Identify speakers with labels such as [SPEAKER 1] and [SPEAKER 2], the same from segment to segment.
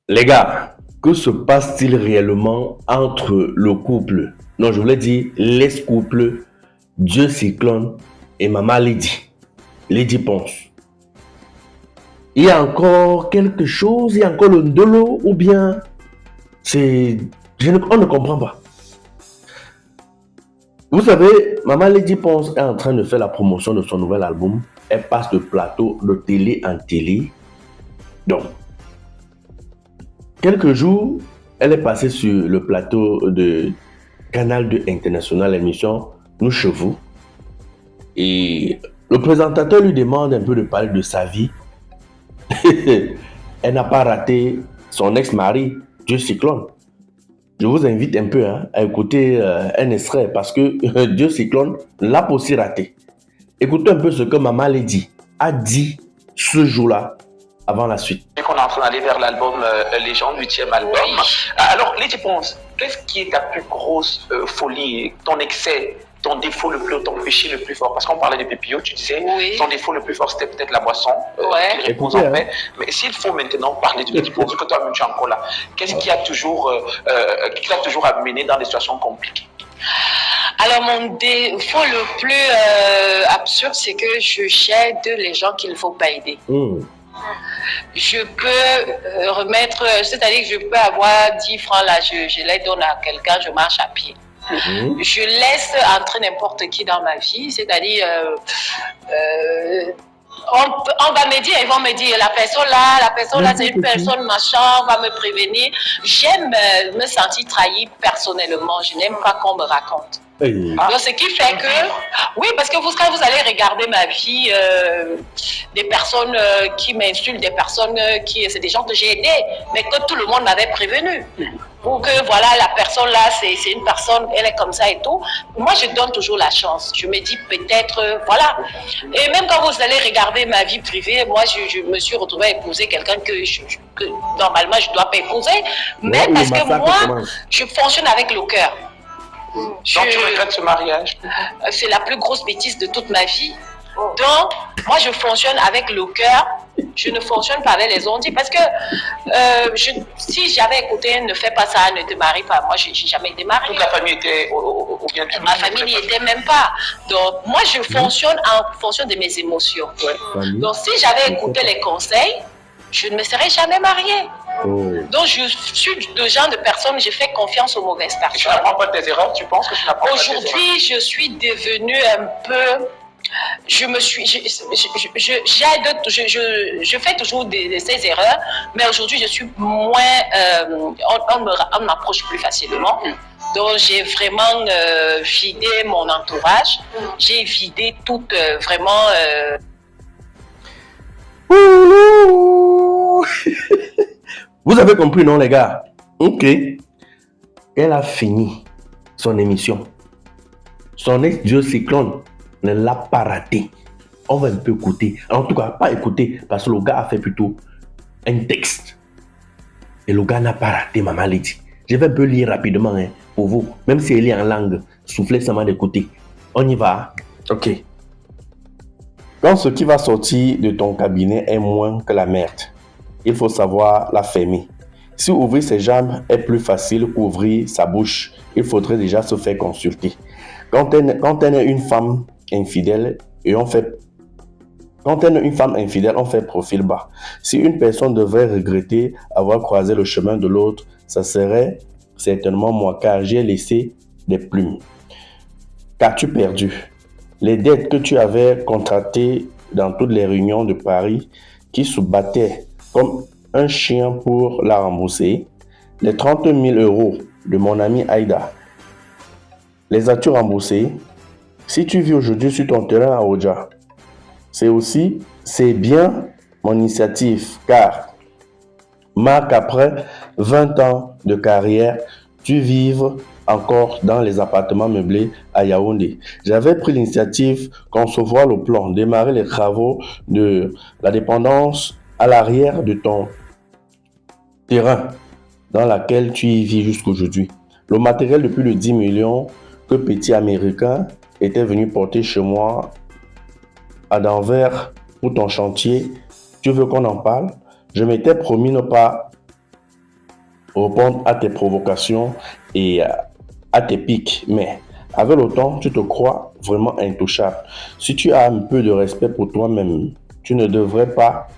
[SPEAKER 1] Les gars, que se passe-t-il réellement entre le couple, non, je voulais dire l'ex-couple Dieu Cyclone et Maman Lady, Lady Ponce? Il y a encore quelque chose, il y a encore le ndolo ou bien c'est... on ne comprend pas. Vous savez, Maman Lady Ponce est en train de faire la promotion de son nouvel album. Elle passe de plateau de télé en télé. Donc, quelques jours, elle est passée sur le plateau de Canal 2 International, l'émission Nous chez vous. Et le présentateur lui demande un peu de parler de sa vie. Elle n'a pas raté son ex-mari, Dieu Cyclone. Je vous invite un peu à écouter un extrait parce que Dieu Cyclone l'a aussi raté. Écoutez un peu ce que Maman Lady a dit ce jour-là avant la suite.
[SPEAKER 2] On est en train d'aller vers l'album Légende, 8e album. Oui. Alors, Lady Ponce, qu'est-ce qui est ta plus grosse folie, ton excès, ton défaut le plus, ton péché le plus fort? Parce qu'on parlait de Pépillot, tu disais, oui, ton défaut le plus fort, c'était peut-être la boisson. Ouais.
[SPEAKER 1] Écoutez,
[SPEAKER 2] mais s'il faut maintenant parler de Lady Ponce, que toi-même tu es encore là, qu'est-ce qui a toujours amené dans des situations compliquées?
[SPEAKER 3] Alors, mon défaut le plus absurde, c'est que je j'aide les gens qu'il ne faut pas aider. Je peux remettre, c'est-à-dire que je peux avoir 10 francs là, je les donne à quelqu'un, je marche à pied. Je laisse entrer n'importe qui dans ma vie, c'est-à-dire on va me dire, ils vont me dire, la personne là, c'est une personne machin, on va me prévenir. J'aime me sentir trahi personnellement, je n'aime pas qu'on me raconte. Donc, ce qui fait que, oui, parce que quand vous allez regarder ma vie, des personnes qui m'insultent, des personnes c'est des gens que j'ai aidés, mais que tout le monde m'avait prévenu. Pour que, voilà, la personne là, c'est une personne, elle est comme ça et tout. Moi, je donne toujours la chance. Je me dis peut-être, voilà. Et même quand vous allez regarder ma vie privée, moi, je me suis retrouvée à épouser quelqu'un que normalement, je ne dois pas épouser. Mais parce que moi, je fonctionne avec le cœur.
[SPEAKER 2] Donc, tu regrettes ce mariage?
[SPEAKER 3] C'est la plus grosse bêtise de toute ma vie. Donc, moi, je fonctionne avec le cœur. Je ne fonctionne pas avec les ondits parce que si j'avais écouté ne fais pas ça, ne te marie pas, moi, je n'ai jamais été mariée.
[SPEAKER 2] Toute la famille était au bien.
[SPEAKER 3] Ma famille n'y était même pas. Donc, moi, je fonctionne en fonction de mes émotions. Ouais. Donc, si j'avais écouté les conseils, je ne me serais jamais mariée. Donc, je suis le genre de personne, je fais confiance aux mauvaises personnes.
[SPEAKER 2] Tu n'apprends pas de tes erreurs, tu penses que tu n'apprends pas de tes erreurs?
[SPEAKER 3] Aujourd'hui, je suis devenue un peu... Je fais toujours ces erreurs, mais aujourd'hui, je suis moins... on m'approche plus facilement. Donc, j'ai vraiment vidé mon entourage. J'ai vidé tout vraiment...
[SPEAKER 1] Vous avez compris, non, les gars? Ok. Elle a fini son émission. Son ex-Dieu Cyclone ne l'a pas raté. On va un peu écouter. En tout cas, pas écouter, parce que le gars a fait plutôt un texte. Et le gars n'a pas raté Maman Lady. Je vais un peu lire rapidement pour vous. Même si elle est en langue, soufflez seulement d'écouter. On y va. Ok. Quand ce qui va sortir de ton cabinet est moins que la merde, il faut savoir la fermer. Si ouvrir ses jambes est plus facile qu'ouvrir sa bouche, il faudrait déjà se faire consulter. Quand elle est une femme infidèle, on fait profil bas. Si une personne devrait regretter avoir croisé le chemin de l'autre, ça serait certainement moi, car j'ai laissé des plumes. Qu'as-tu perdu? Les dettes que tu avais contractées dans toutes les réunions de Paris, qui se battaient comme un chien pour la rembourser. Les 30 000 € de mon ami Aïda, les as-tu remboursés? Si tu vis aujourd'hui sur ton terrain à Oja, c'est bien mon initiative, car Marc, après 20 ans de carrière, tu vives encore dans les appartements meublés à Yaoundé. J'avais pris l'initiative, concevoir le plan, démarrer les travaux de la dépendance à l'arrière de ton terrain dans laquelle tu y vis jusqu'aujourd'hui. Le matériel de plus de 10 millions que Petit Américain était venu porter chez moi à Denver pour ton chantier. Tu veux qu'on en parle? Je m'étais promis ne pas répondre à tes provocations et à tes pics. Mais avec le temps, tu te crois vraiment intouchable. Si tu as un peu de respect pour toi-même, tu ne devrais pas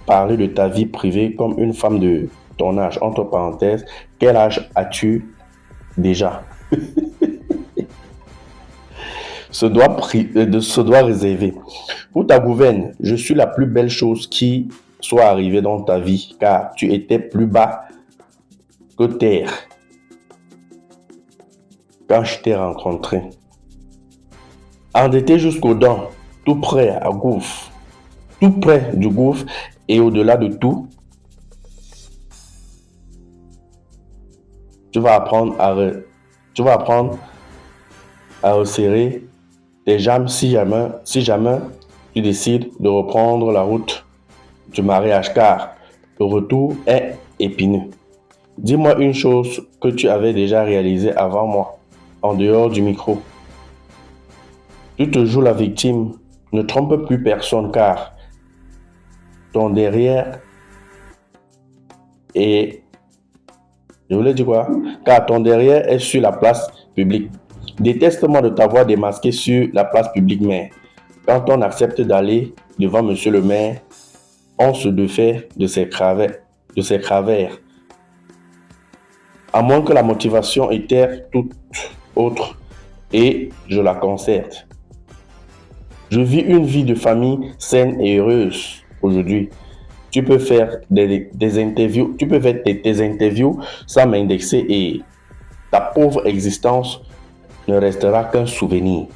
[SPEAKER 1] parler de ta vie privée comme une femme de ton âge. Entre parenthèses, quel âge as-tu déjà? se doit réserver. Pour ta gouverne, je suis la plus belle chose qui soit arrivée dans ta vie, car tu étais plus bas que terre quand je t'ai rencontré. Endetté jusqu'aux dents, tout près à gouffre, tout près du gouffre et au-delà de tout, tu vas apprendre à resserrer tes jambes si jamais tu décides de reprendre la route du mariage, car le retour est épineux. Dis-moi une chose que tu avais déjà réalisée avant moi, en dehors du micro. Tu te joues la victime, ne trompe plus personne, car ton derrière est... Je voulais dire quoi? Car ton derrière est sur la place publique. Déteste-moi de t'avoir démasqué sur la place publique, mais quand on accepte d'aller devant monsieur le maire, on se défait de ses travers. À moins que la motivation était toute autre, et je la concerte. Je vis une vie de famille saine et heureuse aujourd'hui. Tu peux faire des interviews, tes interviews sans m'indexer et ta pauvre existence ne restera qu'un souvenir.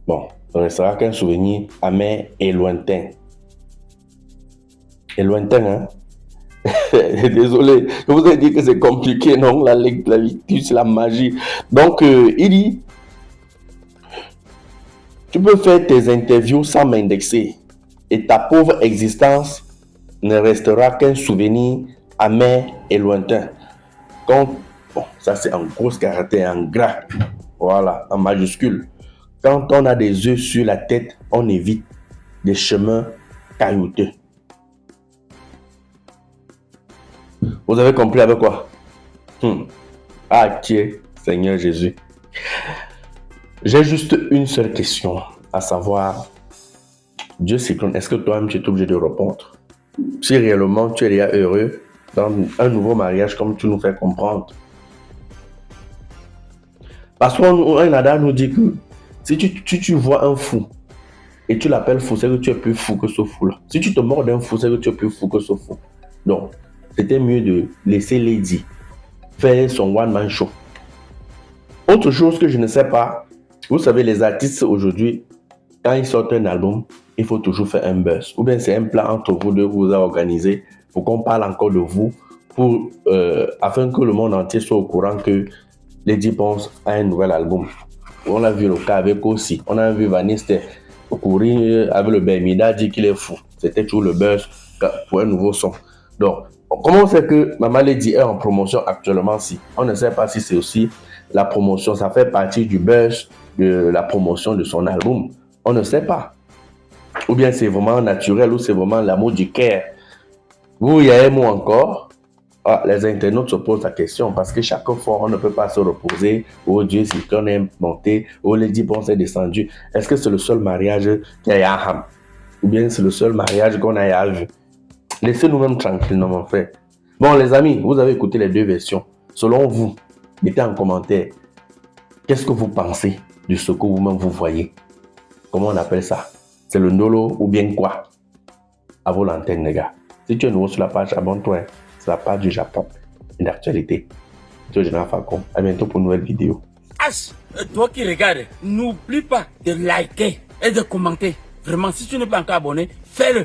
[SPEAKER 1] Bon, ne restera qu'un souvenir amer et lointain. Et lointain, hein? Désolé, je vous ai dit que c'est compliqué, non? La lecture, c'est la magie. Donc, il dit, tu peux faire tes interviews sans m'indexer et ta pauvre existence ne restera qu'un souvenir amer et lointain. Bon, ça c'est en gros caractère, en gras, voilà, en majuscule. Quand on a des œufs sur la tête, on évite des chemins caillouteux. Vous avez compris avec quoi? Ah, qui est Seigneur Jésus? J'ai juste une seule question, à savoir, Dieu Cyclone, est-ce que toi-même tu es obligé de répondre? Si réellement tu es déjà heureux dans un nouveau mariage comme tu nous fais comprendre. Parce qu'un Adam nous dit que si tu vois un fou et tu l'appelles fou, c'est que tu es plus fou que ce fou-là. Si tu te mords d'un fou, c'est que tu es plus fou que ce fou. Donc, c'était mieux de laisser Lady faire son one-man show. Autre chose que je ne sais pas, vous savez, les artistes aujourd'hui, quand ils sortent un album, il faut toujours faire un buzz. Ou bien c'est un plan entre vous deux que vous avez organisé pour qu'on parle encore de vous, afin que le monde entier soit au courant que Lady Ponce a un nouvel album. On l'a vu le cas avec aussi. On a vu Vaniste courir avec le Bermuda, dit qu'il est fou. C'était toujours le buzz pour un nouveau son. Donc, comment on sait que Maman Lady est en promotion actuellement? Si on ne sait pas si c'est aussi la promotion, ça fait partie du buzz de la promotion de son album. On ne sait pas. Ou bien c'est vraiment naturel, ou c'est vraiment l'amour du cœur. Vous, il y a un mot encore. Les internautes se posent la question parce que chaque fois, on ne peut pas se reposer. Oh Dieu, si on est monté, oh Lady Ponce est descendu. Est-ce que c'est le seul mariage qu'il y a à Ham? Ou bien c'est le seul mariage qu'on a à vu? Laissez-nous même tranquillement, mon frère. Bon, les amis, vous avez écouté les deux versions. Selon vous, mettez en commentaire. Qu'est-ce que vous pensez de ce que vous-même vous voyez? Comment on appelle ça? C'est le Ndolo ou bien quoi? À vos lanternes, les gars. Si tu es nouveau sur la page, abonne-toi. C'est la page du Japon et d'actualité. Je suis Général Falcon. À bientôt pour une nouvelle vidéo.
[SPEAKER 4] Toi qui regardes, n'oublie pas de liker et de commenter. Vraiment, si tu n'es pas encore abonné, fais-le.